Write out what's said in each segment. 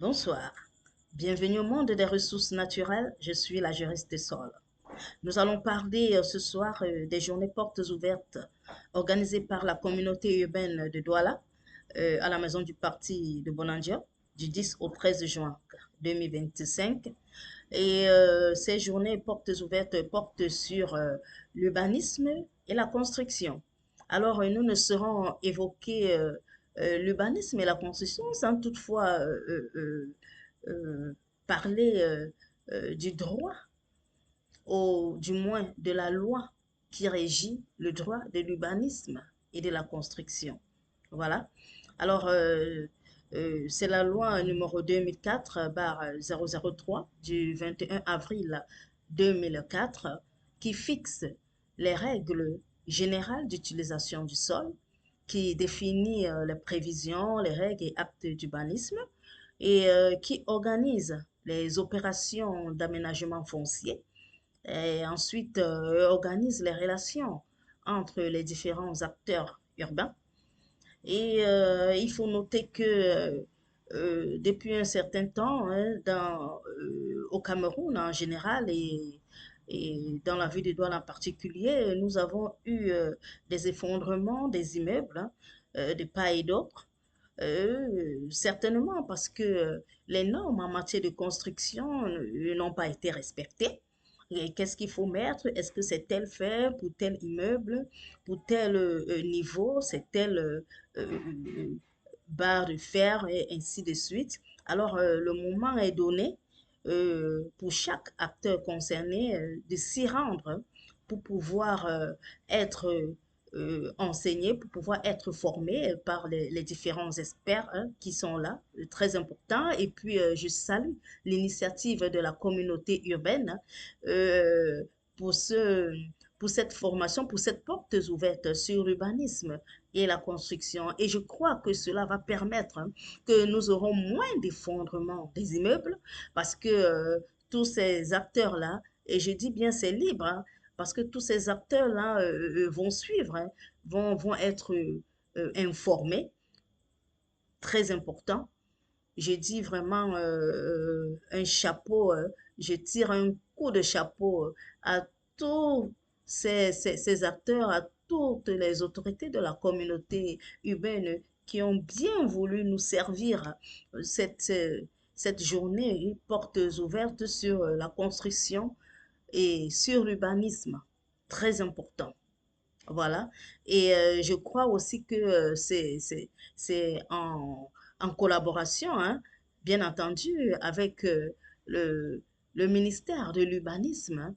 Bonsoir, bienvenue au monde des ressources naturelles, je suis la juriste des sols. Nous allons parler ce soir des journées portes ouvertes organisées par la communauté urbaine de Douala à la maison du parti de Bonandia du 10 au 13 juin 2025. Et ces journées portes ouvertes portent sur l'urbanisme et la construction. Alors, nous ne saurons évoquer l'urbanisme et la construction sans toutefois euh, parler du droit, ou du moins de la loi qui régit le droit de l'urbanisme et de la construction. Voilà. Alors, c'est la loi numéro 2004/003 du 21 avril 2004 qui fixe les règles générales d'utilisation du sol, qui définit les prévisions, les règles et actes d'urbanisme et qui organise les opérations d'aménagement foncier et ensuite organise les relations entre les différents acteurs urbains. Et il faut noter que depuis un certain temps, hein, au Cameroun en général et dans la ville de Douala en particulier, nous avons eu des effondrements des immeubles hein, de part et d'autre. Certainement parce que les normes en matière de construction n'ont pas été respectées. Et qu'est-ce qu'il faut mettre? Est-ce que c'est tel fer pour tel immeuble, pour tel niveau, c'est tel barre de fer et ainsi de suite. Alors, le moment est donné pour chaque acteur concerné de s'y rendre pour pouvoir être enseigné, pour pouvoir être formé par les différents experts hein, qui sont là, très important. Et puis, je salue l'initiative de la communauté urbaine euh, pour ce, pour cette formation, pour cette porte ouverte sur l'urbanisme et la construction. Et je crois que cela va permettre hein, que nous aurons moins d'effondrement des immeubles parce que tous ces acteurs-là, et je dis bien c'est libre, hein, parce que tous ces acteurs-là vont suivre, hein, vont être informés, très important. Je dis vraiment un chapeau, je tire un coup de chapeau à tous ces acteurs, à toutes les autorités de la communauté urbaine qui ont bien voulu nous servir cette, cette journée portes ouvertes sur la construction et sur l'urbanisme. Très important. Voilà. Et je crois aussi que c'est en collaboration, hein, bien entendu, avec le ministère de l'Urbanisme hein,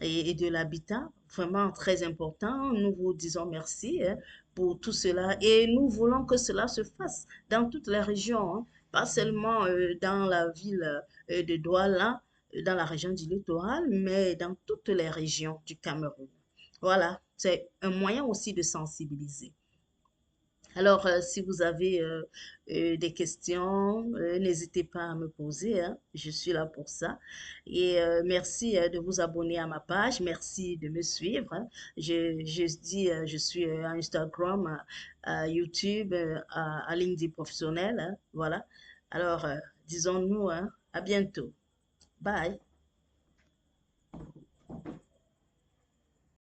et de l'Habitat. Vraiment très important. Nous vous disons merci hein, pour tout cela et nous voulons que cela se fasse dans toutes les régions, hein, pas seulement dans la ville de Douala, dans la région du littoral, mais dans toutes les régions du Cameroun. Voilà, c'est un moyen aussi de sensibiliser. Alors, si vous avez des questions, n'hésitez pas à me poser, hein. Je suis là pour ça. Et merci de vous abonner à ma page. Merci de me suivre, hein. Je dis, je suis à Instagram, à YouTube, à LinkedIn professionnel, hein. Voilà. Alors, disons-nous, hein, à bientôt. Bye.